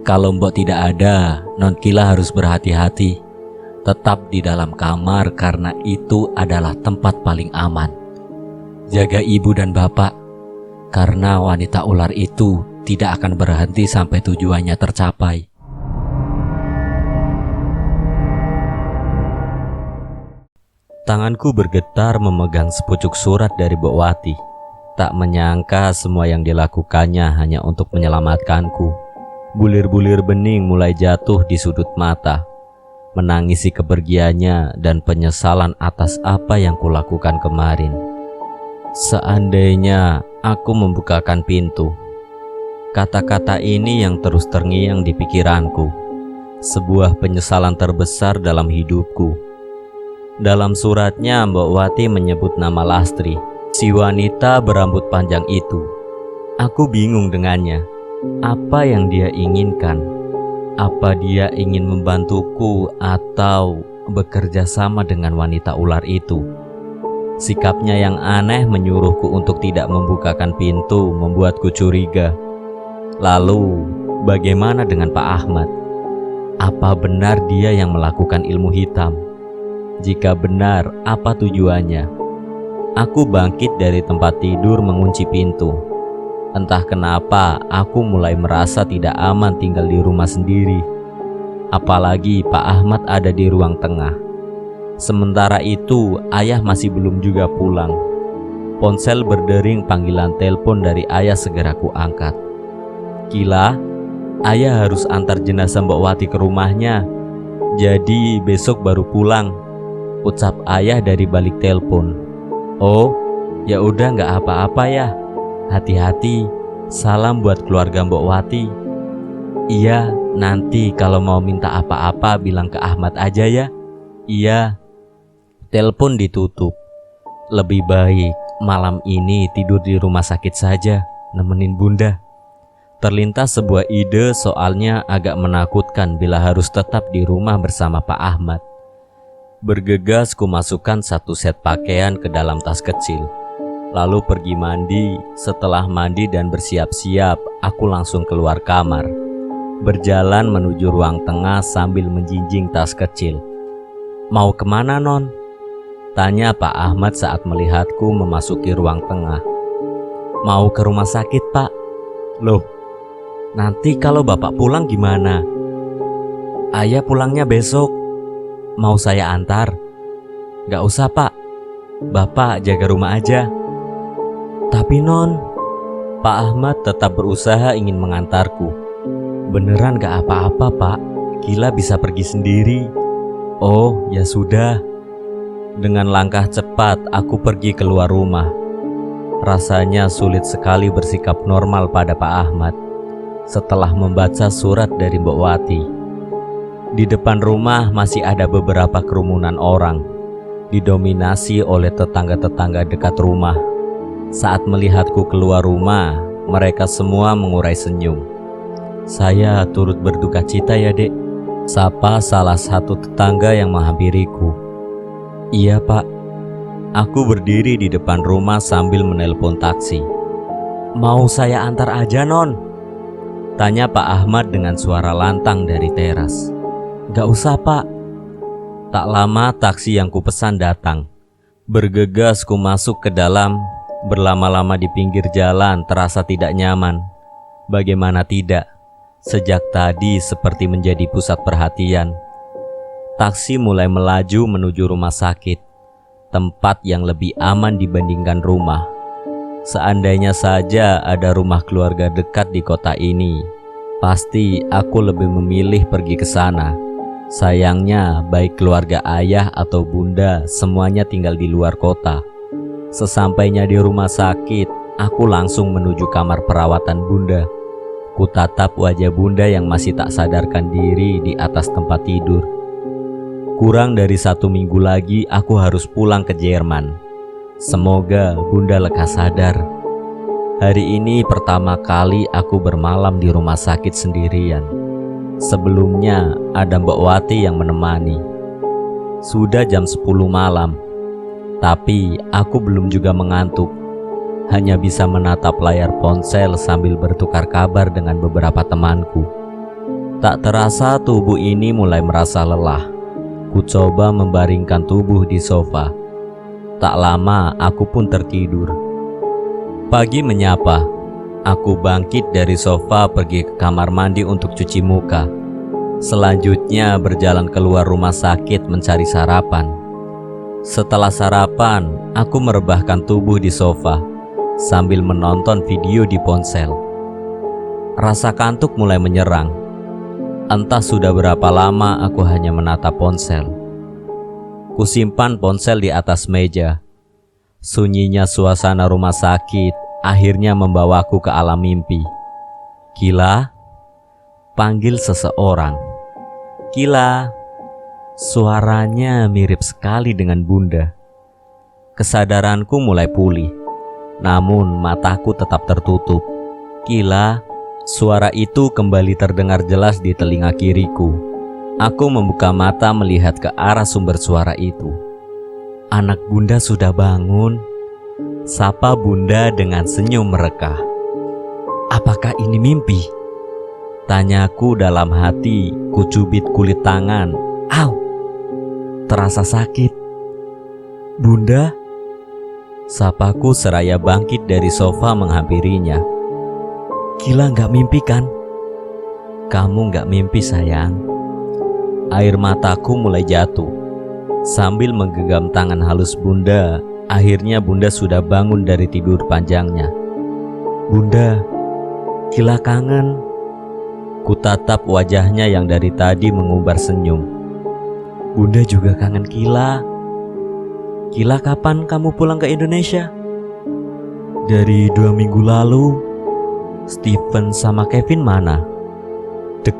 Kalau Mbok tidak ada, Non Kila harus berhati-hati. Tetap di dalam kamar karena itu adalah tempat paling aman. Jaga ibu dan bapak, karena wanita ular itu tidak akan berhenti sampai tujuannya tercapai. Tanganku bergetar memegang sepucuk surat dari Mbok Wati. Tak menyangka semua yang dilakukannya hanya untuk menyelamatkanku. Bulir-bulir bening mulai jatuh di sudut mata, menangisi kepergiannya dan penyesalan atas apa yang kulakukan kemarin. Seandainya aku membukakan pintu. Kata-kata ini yang terus terngiang di pikiranku. Sebuah penyesalan terbesar dalam hidupku. Dalam suratnya Mbok Wati menyebut nama Lastri, si wanita berambut panjang itu. Aku bingung dengannya. Apa yang dia inginkan? Apa dia ingin membantuku atau bekerja sama dengan wanita ular itu? Sikapnya yang aneh menyuruhku untuk tidak membukakan pintu, membuatku curiga. Lalu, bagaimana dengan Pak Ahmad? Apa benar dia yang melakukan ilmu hitam? Jika benar, apa tujuannya? Aku bangkit dari tempat tidur mengunci pintu. Entah kenapa aku mulai merasa tidak aman tinggal di rumah sendiri. Apalagi Pak Ahmad ada di ruang tengah. Sementara itu ayah masih belum juga pulang. Ponsel berdering panggilan telepon dari ayah segera ku angkat. Kila, ayah harus antar jenazah Mbok Wati ke rumahnya. Jadi besok baru pulang, ucap ayah dari balik telepon. Oh, ya udah nggak apa-apa ya. Hati-hati, salam buat keluarga Mbok Wati. Iya, nanti kalau mau minta apa-apa bilang ke Ahmad aja ya. Iya. Telepon ditutup. Lebih baik malam ini tidur di rumah sakit saja, nemenin bunda. Terlintas sebuah ide, soalnya agak menakutkan bila harus tetap di rumah bersama Pak Ahmad. Bergegas ku masukkan satu set pakaian ke dalam tas kecil. Lalu pergi mandi. Setelah mandi dan bersiap-siap, aku langsung keluar kamar. Berjalan menuju ruang tengah sambil menjinjing tas kecil. Mau kemana, Non? Tanya Pak Ahmad saat melihatku memasuki ruang tengah. Mau ke rumah sakit, Pak. Loh, nanti kalau Bapak pulang gimana? Ayah pulangnya besok. Mau saya antar? Gak usah, Pak. Bapak jaga rumah aja. Tapi Non, Pak Ahmad tetap berusaha ingin mengantarku. Beneran gak apa-apa, Pak. Gila bisa pergi sendiri. Oh, ya sudah. Dengan langkah cepat aku pergi keluar rumah. Rasanya sulit sekali bersikap normal pada Pak Ahmad setelah membaca surat dari Mbok Wati. Di depan rumah masih ada beberapa kerumunan orang, didominasi oleh tetangga-tetangga dekat rumah. Saat melihatku keluar rumah, mereka semua mengurai senyum. Saya turut berduka cita ya, Dek, sapa salah satu tetangga yang menghampiriku. Iya, Pak. Aku berdiri di depan rumah sambil menelpon taksi. Mau saya antar aja, Non? Tanya Pak Ahmad dengan suara lantang dari teras. Gak usah, Pak. Tak lama taksi yang kupesan datang. Bergegas ku masuk ke dalam. Berlama-lama di pinggir jalan terasa tidak nyaman. Bagaimana tidak? Sejak tadi seperti menjadi pusat perhatian. Taksi mulai melaju menuju rumah sakit, tempat yang lebih aman dibandingkan rumah. Seandainya saja ada rumah keluarga dekat di kota ini, pasti aku lebih memilih pergi ke sana. Sayangnya, baik keluarga ayah atau bunda semuanya tinggal di luar kota. Sesampainya di rumah sakit, aku langsung menuju kamar perawatan bunda. Kutatap wajah bunda yang masih tak sadarkan diri di atas tempat tidur. Kurang dari 1 minggu lagi aku harus pulang ke Jerman. Semoga bunda lekas sadar. Hari ini pertama kali aku bermalam di rumah sakit sendirian. Sebelumnya ada Mbok Wati yang menemani. Sudah jam 10 malam, tapi aku belum juga mengantuk. Hanya bisa menatap layar ponsel sambil bertukar kabar dengan beberapa temanku. Tak terasa tubuh ini mulai merasa lelah. Ku coba membaringkan tubuh di sofa. Tak lama aku pun tertidur. Pagi menyapa. Aku bangkit dari sofa pergi ke kamar mandi untuk cuci muka. Selanjutnya berjalan keluar rumah sakit mencari sarapan. Setelah sarapan, aku merebahkan tubuh di sofa sambil menonton video di ponsel. Rasa kantuk mulai menyerang. Entah sudah berapa lama aku hanya menatap ponsel. Kusimpan ponsel di atas meja. Sunyinya suasana rumah sakit akhirnya membawaku ke alam mimpi. Kila, panggil seseorang. Kila, suaranya mirip sekali dengan Bunda. Kesadaranku mulai pulih, namun mataku tetap tertutup. Kila, suara itu kembali terdengar jelas di telinga kiriku. Aku membuka mata melihat ke arah sumber suara itu. Anak Bunda sudah bangun, sapa Bunda dengan senyum mereka. Apakah ini mimpi? Tanyaku dalam hati, kucubit kulit tangan. Au, terasa sakit. Bunda? Sapaku seraya bangkit dari sofa menghampirinya. Kila gak mimpi kan? Kamu gak mimpi sayang. Air mataku mulai jatuh. Sambil menggenggam tangan halus Bunda, akhirnya Bunda sudah bangun dari tidur panjangnya. Bunda, Kila kangen. Kutatap wajahnya yang dari tadi mengumbar senyum. Bunda juga kangen Kila. Kila, kapan kamu pulang ke Indonesia? Dari 2 minggu lalu. Stephen sama Kevin mana? Dek.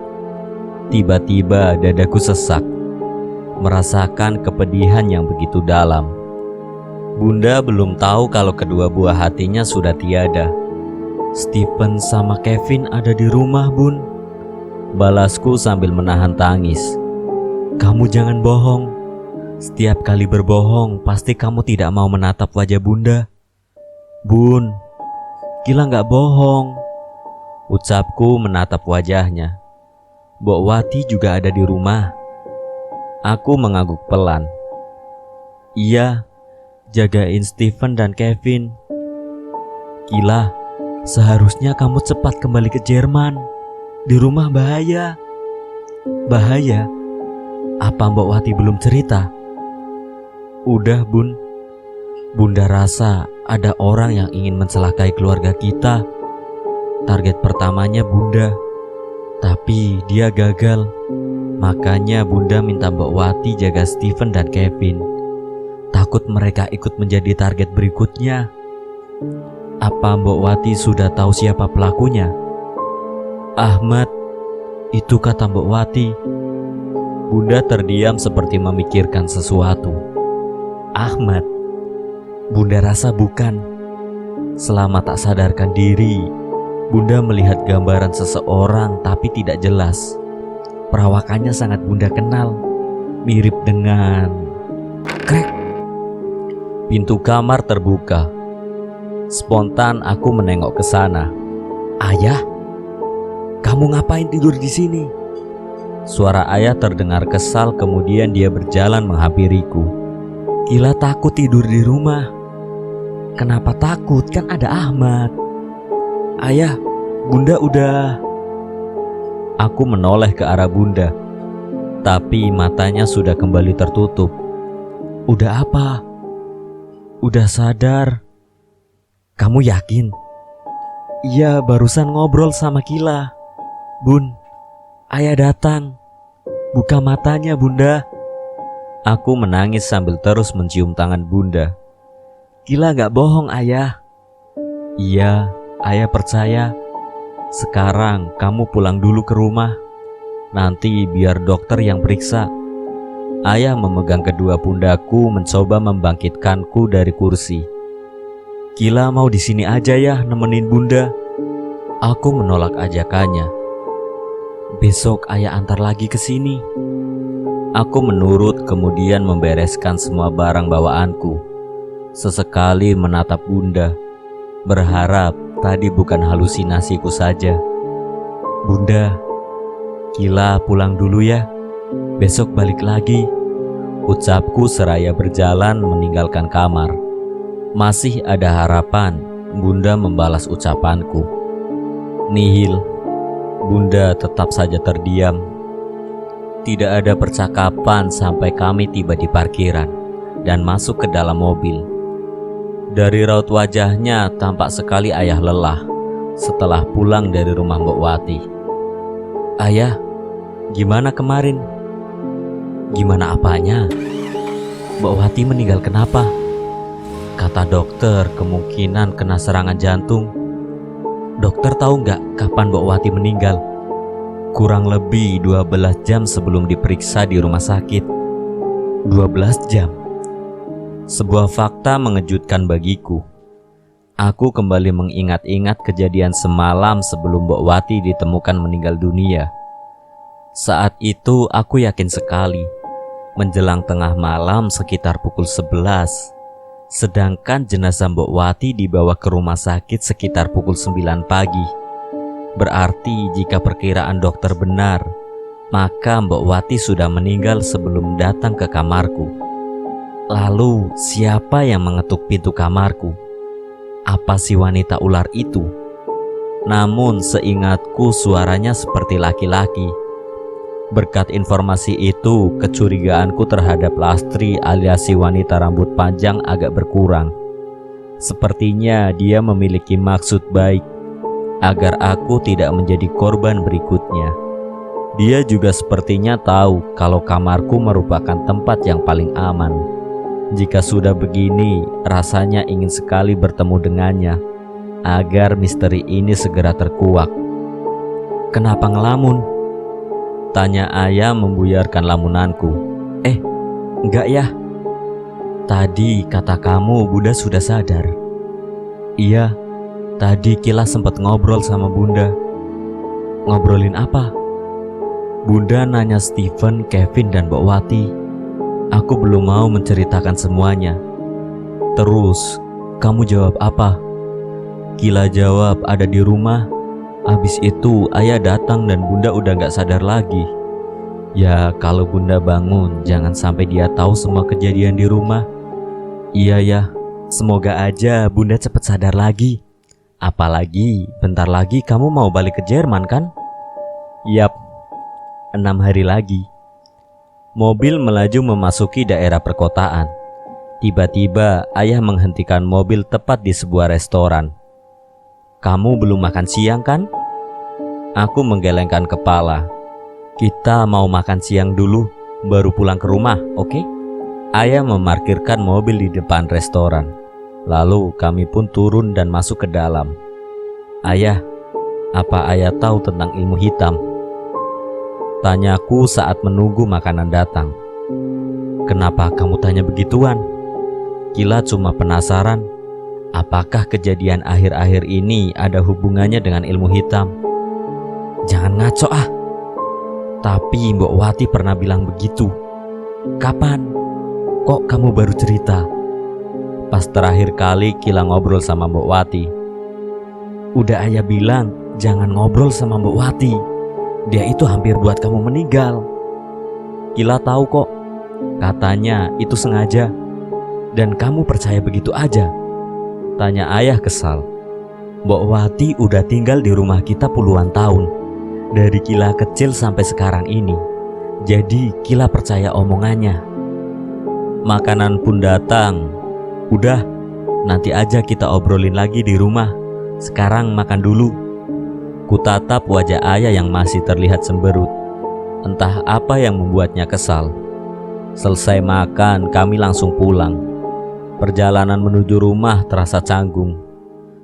Tiba-tiba dadaku sesak, merasakan kepedihan yang begitu dalam. Bunda belum tahu kalau kedua buah hatinya sudah tiada. Stephen sama Kevin ada di rumah, Bun. Balasku sambil menahan tangis. Kamu jangan bohong. Setiap kali berbohong, pasti kamu tidak mau menatap wajah Bunda. Bun, Kila gak bohong. Ucapku menatap wajahnya. Mbok Wati juga ada di rumah. Aku mengangguk pelan. Iya, jagain Stephen dan Kevin. Kila, seharusnya kamu cepat kembali ke Jerman. Di rumah bahaya. Bahaya? Apa Mbok Wati belum cerita? Udah, Bun. Bunda rasa ada orang yang ingin mencelakai keluarga kita. Target pertamanya Bunda, tapi dia gagal. Makanya Bunda minta Mbak Wati jaga Stephen dan Kevin. Takut mereka ikut menjadi target berikutnya. Apa Mbak Wati sudah tahu siapa pelakunya? Ahmad, itu kata Mbak Wati. Bunda terdiam seperti memikirkan sesuatu. Ahmad? Bunda rasa bukan. Selama tak sadarkan diri, Bunda melihat gambaran seseorang tapi tidak jelas. Perawakannya sangat Bunda kenal, mirip dengan... Krek! Pintu kamar terbuka. Spontan aku menengok ke sana. Ayah, kamu ngapain tidur di sini? Suara ayah terdengar kesal, kemudian dia berjalan menghampiriku. Kila takut tidur di rumah. Kenapa takut? Kan ada Ahmad. Ayah, Bunda udah... Aku menoleh ke arah Bunda, tapi matanya sudah kembali tertutup. Udah apa? Udah sadar. Kamu yakin? Iya, barusan ngobrol sama Kila. Bun, ayah datang. Buka matanya, Bunda. Aku menangis sambil terus mencium tangan Bunda. Kila gak bohong, ayah. Iya, ayah percaya. Sekarang kamu pulang dulu ke rumah. Nanti biar dokter yang periksa. Ayah memegang kedua pundakku mencoba membangkitkanku dari kursi. Kila mau di sini aja ya nemenin Bunda. Aku menolak ajakannya. Besok ayah antar lagi ke sini. Aku menurut, kemudian membereskan semua barang bawaanku. Sesekali menatap Bunda, berharap tadi bukan halusinasiku saja. Bunda, Gila, pulang dulu ya. Besok balik lagi, ucapku seraya berjalan meninggalkan kamar. Masih ada harapan, Bunda membalas ucapanku. Nihil, Bunda tetap saja terdiam. Tidak ada percakapan sampai kami tiba di parkiran dan masuk ke dalam mobil. Dari raut wajahnya tampak sekali ayah lelah setelah pulang dari rumah Mbok Wati. Ayah, gimana kemarin? Gimana apanya? Mbok Wati meninggal kenapa? Kata dokter kemungkinan kena serangan jantung. Dokter tahu nggak kapan Mbok Wati meninggal? Kurang lebih 12 jam sebelum diperiksa di rumah sakit. 12 jam. Sebuah fakta mengejutkan bagiku. Aku kembali mengingat-ingat kejadian semalam sebelum Mbok Wati ditemukan meninggal dunia. Saat itu aku yakin sekali, menjelang tengah malam sekitar pukul 11, sedangkan jenazah Mbok Wati dibawa ke rumah sakit sekitar pukul 9 pagi. Berarti jika perkiraan dokter benar, maka Mbok Wati sudah meninggal sebelum datang ke kamarku. Lalu siapa yang mengetuk pintu kamarku? Apa si wanita ular itu? Namun seingatku suaranya seperti laki-laki. Berkat informasi itu, kecurigaanku terhadap Lastri alias si wanita rambut panjang agak berkurang. Sepertinya dia memiliki maksud baik agar aku tidak menjadi korban berikutnya. Dia juga sepertinya tahu kalau kamarku merupakan tempat yang paling aman. Jika sudah begini, rasanya ingin sekali bertemu dengannya agar misteri ini segera terkuak. Kenapa ngelamun? Tanya ayah membuyarkan lamunanku. Enggak ya. Tadi kata kamu Bunda sudah sadar. Iya, tadi Kila sempat ngobrol sama Bunda. Ngobrolin apa? Bunda nanya Steven, Kevin, dan Mbok Wati. Aku belum mau menceritakan semuanya. Terus, kamu jawab apa? Kila jawab ada di rumah. Habis itu ayah datang dan Bunda udah gak sadar lagi. Ya kalau Bunda bangun, jangan sampai dia tahu semua kejadian di rumah. Iya ya, semoga aja Bunda cepat sadar lagi. Apalagi bentar lagi kamu mau balik ke Jerman kan? Yap, 6 hari lagi. Mobil melaju memasuki daerah perkotaan. Tiba-tiba ayah menghentikan mobil tepat di sebuah restoran. Kamu belum makan siang kan? Aku menggelengkan kepala. Kita mau makan siang dulu, baru pulang ke rumah, oke? Ayah memarkirkan mobil di depan restoran. Lalu kami pun turun dan masuk ke dalam. Ayah, apa ayah tahu tentang ilmu hitam? Tanyaku saat menunggu makanan datang. Kenapa kamu tanya begituan? Kila cuma penasaran. Apakah kejadian akhir-akhir ini ada hubungannya dengan ilmu hitam? Jangan ngaco ah. Tapi Mbok Wati pernah bilang begitu. Kapan? Kok kamu baru cerita? Pas terakhir kali Kila ngobrol sama Mbok Wati. Udah ayah bilang jangan ngobrol sama Mbok Wati. Dia itu hampir buat kamu meninggal. Kila tahu kok. Katanya itu sengaja. Dan kamu percaya begitu aja? Tanya ayah kesal. Mbok Wati udah tinggal di rumah kita puluhan tahun, dari Kila kecil sampai sekarang ini. Jadi Kila percaya omongannya. Makanan pun datang. Udah, nanti aja kita obrolin lagi di rumah. Sekarang makan dulu. Kutatap wajah ayah yang masih terlihat semberut. Entah apa yang membuatnya kesal. Selesai makan, kami langsung pulang. Perjalanan menuju rumah terasa canggung.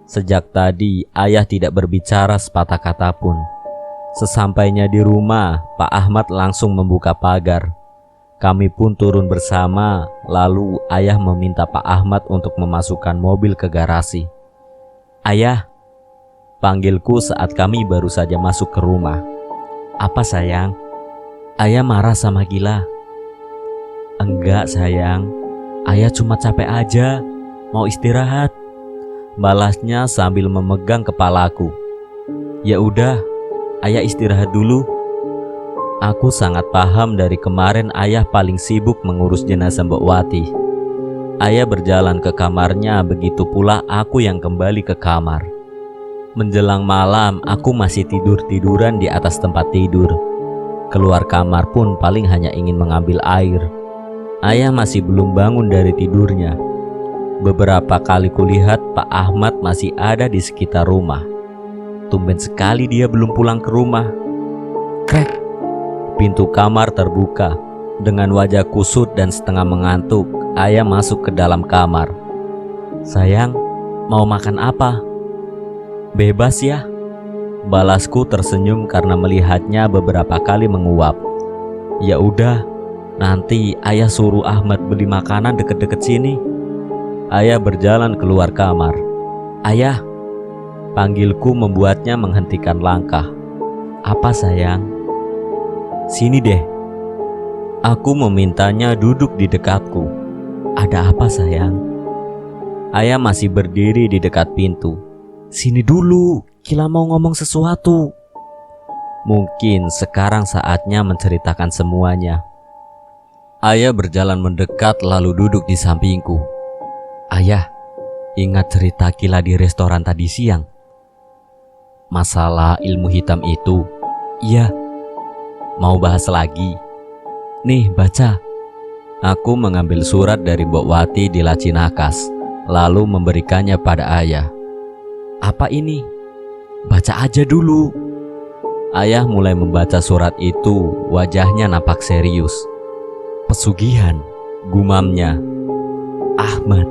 Sejak tadi ayah tidak berbicara sepatah kata pun. Sesampainya di rumah, Pak Ahmad langsung membuka pagar. Kami pun turun bersama. Lalu ayah meminta Pak Ahmad untuk memasukkan mobil ke garasi. Ayah, panggilku saat kami baru saja masuk ke rumah. Apa sayang? Ayah marah sama Kila. Enggak sayang, ayah cuma capek aja, mau istirahat. Balasnya sambil memegang kepalaku. Ya udah, ayah istirahat dulu. Aku sangat paham dari kemarin ayah paling sibuk mengurus jenazah Mbok Wati. Ayah berjalan ke kamarnya, begitu pula aku yang kembali ke kamar. Menjelang malam, aku masih tidur-tiduran di atas tempat tidur. Keluar kamar pun paling hanya ingin mengambil air. Ayah masih belum bangun dari tidurnya. Beberapa kali kulihat Pak Ahmad masih ada di sekitar rumah. Tumben sekali dia belum pulang ke rumah. Krek! Pintu kamar terbuka. Dengan wajah kusut dan setengah mengantuk, ayah masuk ke dalam kamar. "Sayang, mau makan apa?" "Bebas ya." Balasku tersenyum karena melihatnya beberapa kali menguap. "Ya udah, nanti ayah suruh Ahmad beli makanan deket-deket sini." Ayah berjalan keluar kamar. "Ayah," panggilku membuatnya menghentikan langkah. "Apa sayang?" "Sini deh." Aku memintanya duduk di dekatku. "Ada apa sayang?" Ayah masih berdiri di dekat pintu. "Sini dulu, Kila mau ngomong sesuatu." Mungkin sekarang saatnya menceritakan semuanya. Ayah berjalan mendekat lalu duduk di sampingku. "Ayah, ingat cerita Kila di restoran tadi siang? Masalah ilmu hitam itu?" "Iya." "Mau bahas lagi? Nih, baca." Aku mengambil surat dari Mbok Wati di laci nakas, lalu memberikannya pada ayah. "Apa ini?" "Baca aja dulu." Ayah mulai membaca surat itu, wajahnya nampak serius. "Pesugihan," gumamnya. "Ahmad?"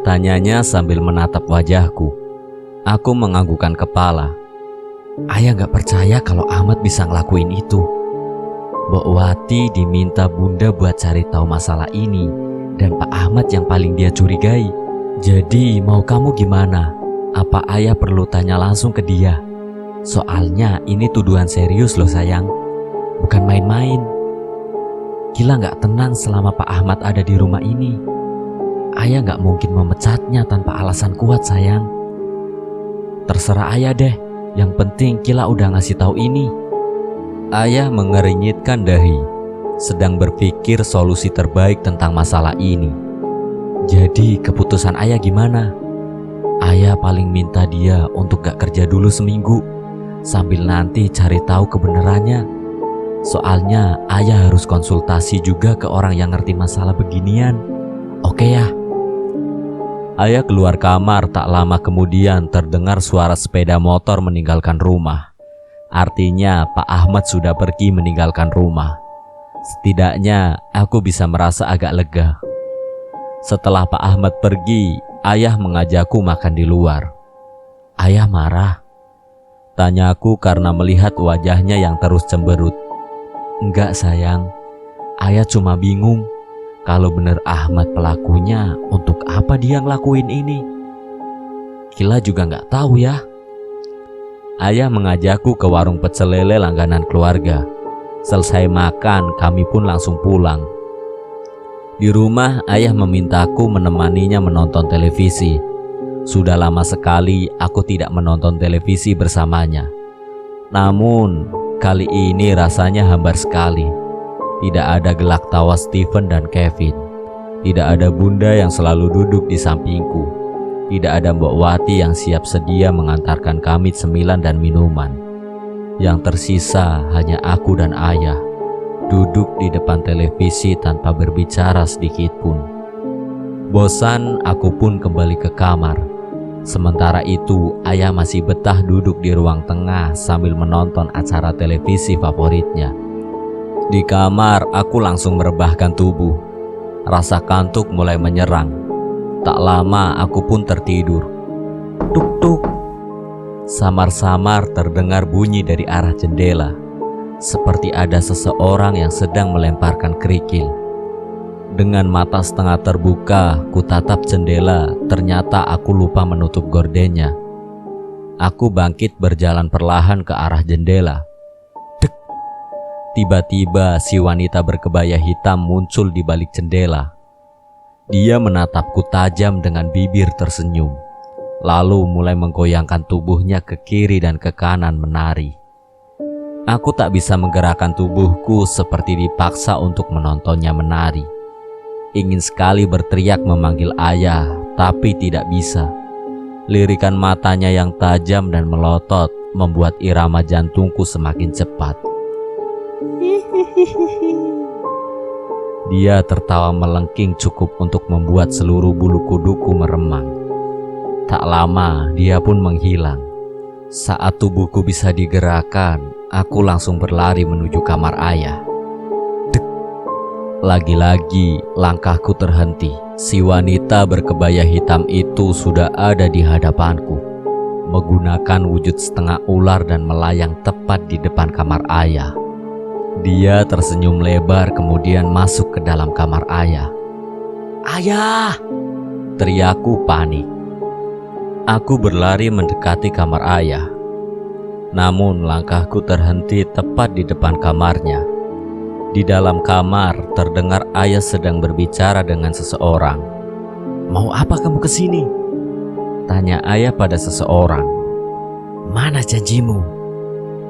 tanyanya sambil menatap wajahku. Aku menganggukkan kepala. Ayah gak percaya kalau Ahmad bisa ngelakuin itu. Mbok Wati diminta bunda buat cari tahu masalah ini, dan Pak Ahmad yang paling dia curigai. Jadi mau kamu gimana? Apa ayah perlu tanya langsung ke dia? Soalnya ini tuduhan serius loh sayang, bukan main-main. Kila gak tenang selama Pak Ahmad ada di rumah ini. Ayah gak mungkin memecatnya tanpa alasan kuat sayang. Terserah ayah deh. Yang penting Kila udah ngasih tahu ini. Ayah mengernyitkan dahi, sedang berpikir solusi terbaik tentang masalah ini. Jadi keputusan ayah gimana? Ayah paling minta dia untuk gak kerja dulu seminggu, sambil nanti cari tahu kebenarannya. Soalnya ayah harus konsultasi juga ke orang yang ngerti masalah beginian. Oke ya? Ayah keluar kamar, tak lama kemudian terdengar suara sepeda motor meninggalkan rumah. Artinya Pak Ahmad sudah pergi meninggalkan rumah. Setidaknya aku bisa merasa agak lega. Setelah Pak Ahmad pergi, ayah mengajakku makan di luar. "Ayah marah?" tanyaku karena melihat wajahnya yang terus cemberut. "Enggak sayang, ayah cuma bingung. Kalau bener Ahmad pelakunya, untuk apa dia ngelakuin ini? Kila juga nggak tahu ya." Ayah mengajakku ke warung pecel lele langganan keluarga. Selesai makan, kami pun langsung pulang. Di rumah, ayah memintaku menemaninya menonton televisi. Sudah lama sekali aku tidak menonton televisi bersamanya. Namun, kali ini rasanya hambar sekali. Tidak ada gelak tawa Steven dan Kevin. Tidak ada bunda yang selalu duduk di sampingku. Tidak ada Mbok Wati yang siap sedia mengantarkan kami cemilan dan minuman. Yang tersisa hanya aku dan ayah, duduk di depan televisi tanpa berbicara sedikit pun. Bosan, aku pun kembali ke kamar. Sementara itu, ayah masih betah duduk di ruang tengah sambil menonton acara televisi favoritnya. Di kamar, aku langsung merebahkan tubuh. Rasa kantuk mulai menyerang. Tak lama aku pun tertidur. Tuk-tuk. Samar-samar terdengar bunyi dari arah jendela. Seperti ada seseorang yang sedang melemparkan kerikil. Dengan mata setengah terbuka, ku tatap jendela. Ternyata aku lupa menutup gordennya. Aku bangkit berjalan perlahan ke arah jendela. Tiba-tiba si wanita berkebaya hitam muncul di balik jendela. Dia menatapku tajam dengan bibir tersenyum, lalu mulai menggoyangkan tubuhnya ke kiri dan ke kanan menari. Aku tak bisa menggerakkan tubuhku seperti dipaksa untuk menontonnya menari. Ingin sekali berteriak memanggil ayah, tapi tidak bisa. Lirikan matanya yang tajam dan melotot membuat irama jantungku semakin cepat. Dia tertawa melengking cukup untuk membuat seluruh bulu kuduku meremang. Tak lama dia pun menghilang. Saat tubuhku bisa digerakkan, aku langsung berlari menuju kamar ayah. Dek. Lagi-lagi langkahku terhenti. Si wanita berkebaya hitam itu sudah ada di hadapanku, menggunakan wujud setengah ular dan melayang tepat di depan kamar ayah. Dia tersenyum lebar kemudian masuk ke dalam kamar ayah. "Ayah!" teriakku panik. Aku berlari mendekati kamar ayah. Namun langkahku terhenti tepat di depan kamarnya. Di dalam kamar terdengar ayah sedang berbicara dengan seseorang. "Mau apa kamu kesini?" tanya ayah pada seseorang. "Mana janjimu?"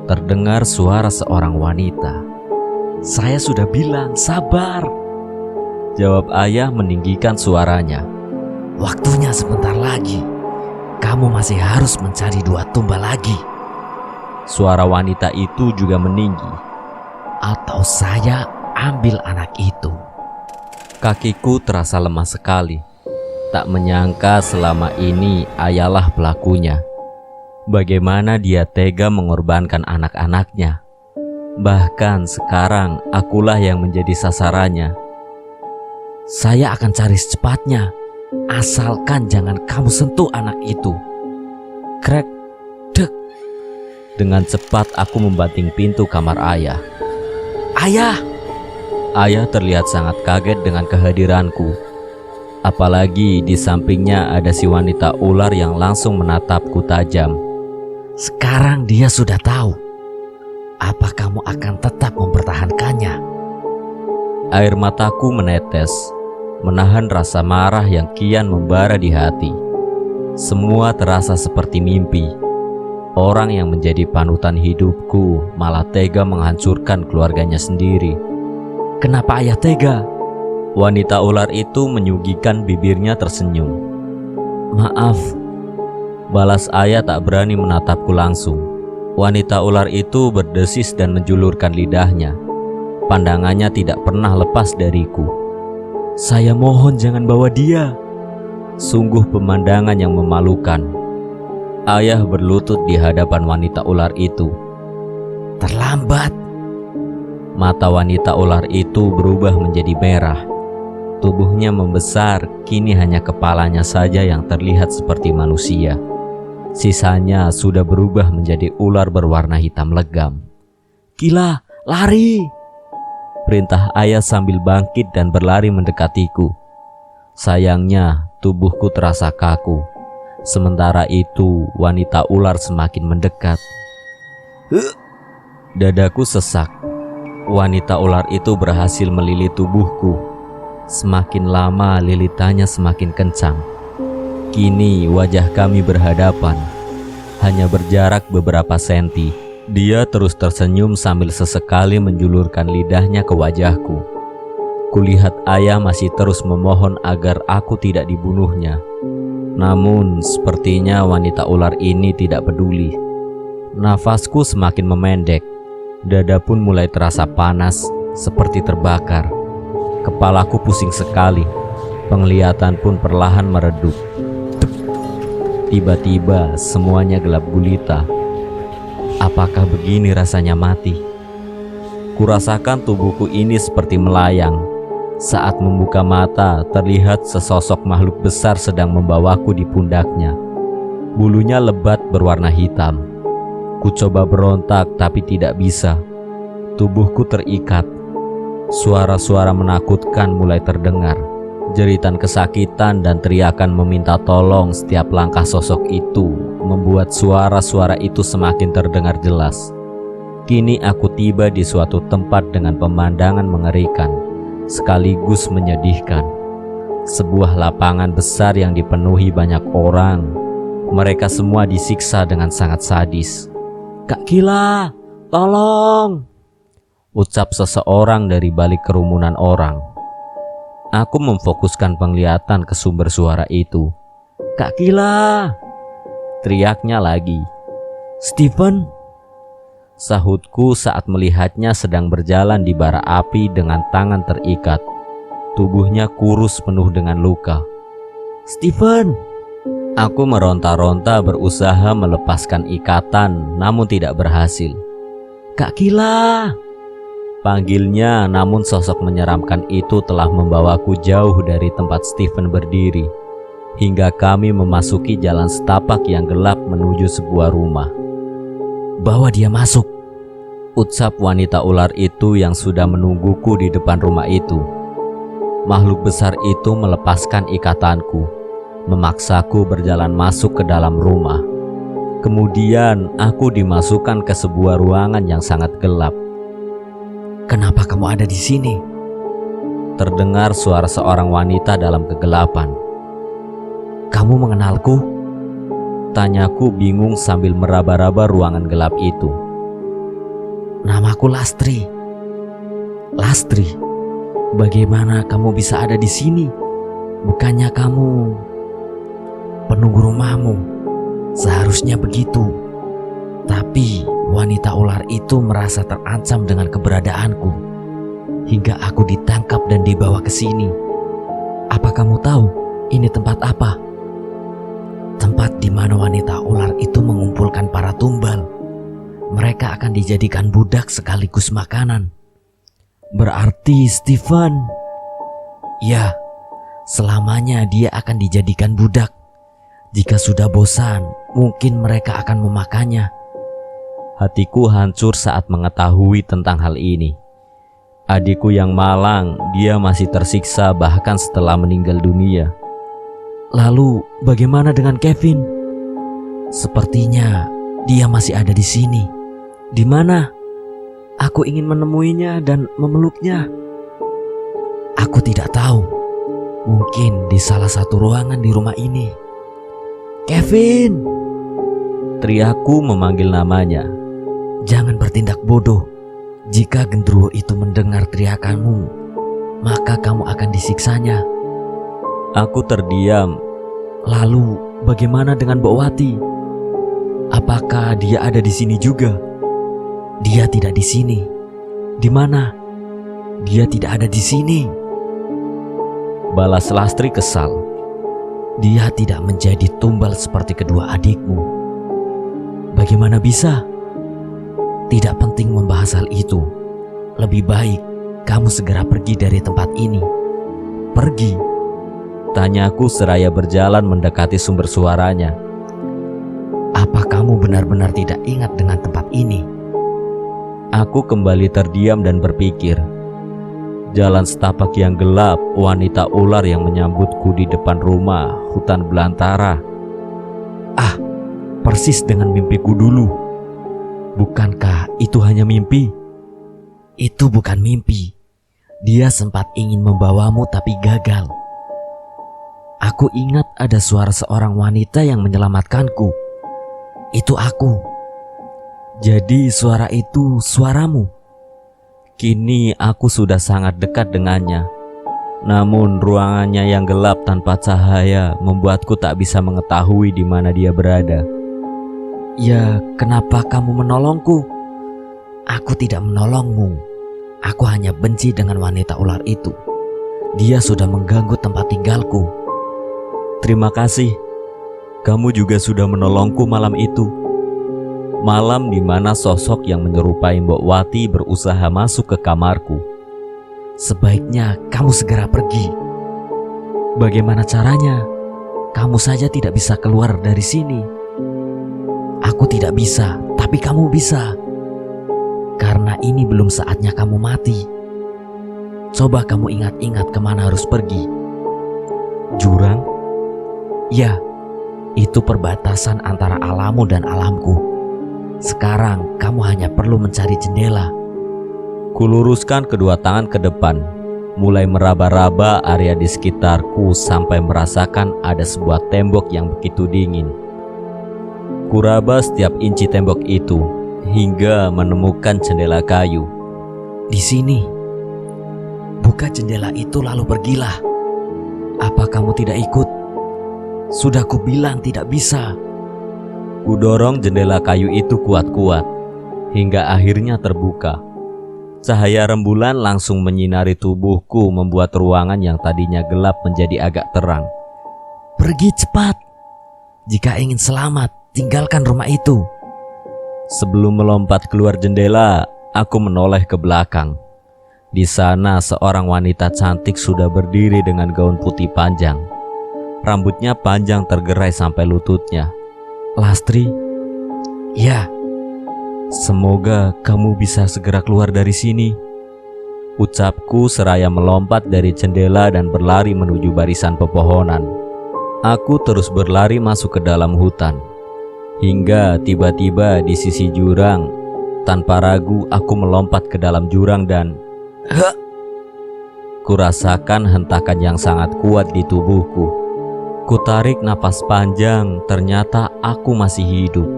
terdengar suara seorang wanita. "Saya sudah bilang sabar," jawab ayah meninggikan suaranya. "Waktunya sebentar lagi. Kamu masih harus mencari 2 tumbal lagi." Suara wanita itu juga meninggi. "Atau saya ambil anak itu." Kakiku terasa lemah sekali. Tak menyangka selama ini ayahlah pelakunya. Bagaimana dia tega mengorbankan anak-anaknya. Bahkan sekarang akulah yang menjadi sasarannya. "Saya akan cari secepatnya. Asalkan jangan kamu sentuh anak itu." Krek, dek. Dengan cepat aku membanting pintu kamar ayah. "Ayah!" Ayah terlihat sangat kaget dengan kehadiranku. Apalagi di sampingnya ada si wanita ular yang langsung menatapku tajam. "Sekarang dia sudah tahu. Apa kamu akan tetap mempertahankannya?" Air mataku menetes, menahan rasa marah yang kian membara di hati. Semua terasa seperti mimpi. Orang yang menjadi panutan hidupku malah tega menghancurkan keluarganya sendiri. "Kenapa ayah tega?" Wanita ular itu menyugikan bibirnya tersenyum. "Maaf," balas ayah tak berani menatapku langsung. Wanita ular itu berdesis dan menjulurkan lidahnya. Pandangannya tidak pernah lepas dariku. "Saya mohon jangan bawa dia." Sungguh pemandangan yang memalukan. Ayah berlutut di hadapan wanita ular itu. "Terlambat." Mata wanita ular itu berubah menjadi merah. Tubuhnya membesar, kini hanya kepalanya saja yang terlihat seperti manusia. Sisanya sudah berubah menjadi ular berwarna hitam legam. "Gila, lari!" perintah ayah sambil bangkit dan berlari mendekatiku. Sayangnya tubuhku terasa kaku. Sementara itu wanita ular semakin mendekat. Dadaku sesak. Wanita ular itu berhasil melilit tubuhku. Semakin lama lilitannya semakin kencang. Kini wajah kami berhadapan, hanya berjarak beberapa senti. Dia terus tersenyum sambil sesekali menjulurkan lidahnya ke wajahku. Kulihat ayah masih terus memohon agar aku tidak dibunuhnya. Namun sepertinya wanita ular ini tidak peduli. Nafasku semakin memendek. Dada pun mulai terasa panas, seperti terbakar. Kepalaku pusing sekali. Penglihatan pun perlahan meredup. Tiba-tiba semuanya gelap gulita. Apakah begini rasanya mati? Kurasakan tubuhku ini seperti melayang. Saat membuka mata, terlihat sesosok makhluk besar sedang membawaku di pundaknya. Bulunya lebat berwarna hitam. Ku coba berontak tapi tidak bisa. Tubuhku terikat. Suara-suara menakutkan mulai terdengar. Jeritan kesakitan dan teriakan meminta tolong setiap langkah sosok itu membuat suara-suara itu semakin terdengar jelas. Kini aku tiba di suatu tempat dengan pemandangan mengerikan, sekaligus menyedihkan. Sebuah lapangan besar yang dipenuhi banyak orang. Mereka semua disiksa dengan sangat sadis. "Kak Gila, "Tolong!" ucap seseorang dari balik kerumunan orang. Aku memfokuskan penglihatan ke sumber suara itu. "Kak Kila!" teriaknya lagi. "Stephen!" sahutku saat melihatnya sedang berjalan di bara api dengan tangan terikat. Tubuhnya kurus penuh dengan luka. "Stephen!" Aku meronta-ronta berusaha melepaskan ikatan, namun tidak berhasil. "Kak Kila!" panggilnya, namun sosok menyeramkan itu telah membawaku jauh dari tempat Stephen berdiri, hingga kami memasuki jalan setapak yang gelap menuju sebuah rumah. "Bawa dia masuk," ucap wanita ular itu yang sudah menungguku di depan rumah itu. Makhluk besar itu melepaskan ikatanku, memaksaku berjalan masuk ke dalam rumah. Kemudian aku dimasukkan ke sebuah ruangan yang sangat gelap. "Kenapa kamu ada di sini?" terdengar suara seorang wanita dalam kegelapan. "Kamu mengenalku?" tanyaku bingung sambil meraba-raba ruangan gelap itu. "Namaku Lastri." "Lastri, bagaimana kamu bisa ada di sini? Bukannya kamu penunggu rumahmu?" "Seharusnya begitu. Tapi wanita ular itu merasa terancam dengan keberadaanku, hingga aku ditangkap dan dibawa ke sini. Apa kamu tahu ini tempat apa?" "Tempat di mana wanita ular itu mengumpulkan para tumbal. Mereka akan dijadikan budak sekaligus makanan." "Berarti Stephen..." "Ya, selamanya dia akan dijadikan budak. Jika sudah bosan, mungkin mereka akan memakannya." Hatiku hancur saat mengetahui tentang hal ini. Adikku yang malang, dia masih tersiksa bahkan setelah meninggal dunia. "Lalu bagaimana dengan Kevin?" "Sepertinya dia masih ada di sini." "Di mana? Aku ingin menemuinya dan memeluknya." "Aku tidak tahu. Mungkin di salah satu ruangan di rumah ini." "Kevin!" teriakku memanggil namanya. "Jangan bertindak bodoh. Jika genderuwo itu mendengar teriakanmu, maka kamu akan disiksanya." Aku terdiam. "Lalu bagaimana dengan Mbok Wati? Apakah dia ada di sini juga?" "Dia tidak di sini." "Di mana?" "Dia tidak ada di sini," balas Lastri kesal. "Dia tidak menjadi tumbal seperti kedua adikmu." "Bagaimana bisa?" "Tidak penting membahas hal itu. Lebih baik kamu segera pergi dari tempat ini." "Pergi?" tanyaku seraya berjalan mendekati sumber suaranya. "Apa kamu benar-benar tidak ingat dengan tempat ini?" Aku kembali terdiam dan berpikir. Jalan setapak yang gelap, wanita ular yang menyambutku di depan rumah, hutan belantara. Persis dengan mimpiku dulu. Bukankah itu hanya mimpi? "Itu bukan mimpi. Dia sempat ingin membawamu tapi gagal." Aku ingat ada suara seorang wanita yang menyelamatkanku. Itu aku. Jadi suara itu suaramu. Kini aku sudah sangat dekat dengannya. Namun ruangannya yang gelap tanpa cahaya membuatku tak bisa mengetahui di mana dia berada. "Ya, kenapa kamu menolongku?" "Aku tidak menolongmu. Aku hanya benci dengan wanita ular itu. Dia sudah mengganggu tempat tinggalku." "Terima kasih. Kamu juga sudah menolongku malam itu." Malam di mana sosok yang menyerupai Mbok Wati berusaha masuk ke kamarku. "Sebaiknya kamu segera pergi." "Bagaimana caranya? Kamu saja tidak bisa keluar dari sini." "Aku tidak bisa, tapi kamu bisa. Karena ini belum saatnya kamu mati. Coba kamu ingat-ingat kemana harus pergi." "Jurang?" "Ya, itu perbatasan antara alammu dan alamku. Sekarang kamu hanya perlu mencari jendela." Kuluruskan kedua tangan ke depan, mulai meraba-raba area di sekitarku sampai merasakan ada sebuah tembok yang begitu dingin. Kuraba setiap inci tembok itu hingga menemukan jendela kayu. Di sini. Buka jendela itu lalu pergilah. Apa kamu tidak ikut? Sudah kubilang tidak bisa. Kudorong jendela kayu itu kuat-kuat hingga akhirnya terbuka. Cahaya rembulan langsung menyinari tubuhku, membuat ruangan yang tadinya gelap menjadi agak terang. Pergi cepat. Jika ingin selamat, tinggalkan rumah itu. Sebelum melompat keluar jendela, aku menoleh ke belakang. Di sana seorang wanita cantik sudah berdiri dengan gaun putih panjang. Rambutnya panjang tergerai sampai lututnya. Lastri? Ya. Semoga kamu bisa segera keluar dari sini, ucapku seraya melompat dari jendela dan berlari menuju barisan pepohonan. Aku terus berlari masuk ke dalam hutan, hingga tiba-tiba di sisi jurang. Tanpa ragu aku melompat ke dalam jurang dan kurasakan hentakan yang sangat kuat di tubuhku. Kutarik napas panjang, ternyata aku masih hidup.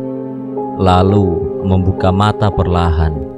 Lalu membuka mata perlahan.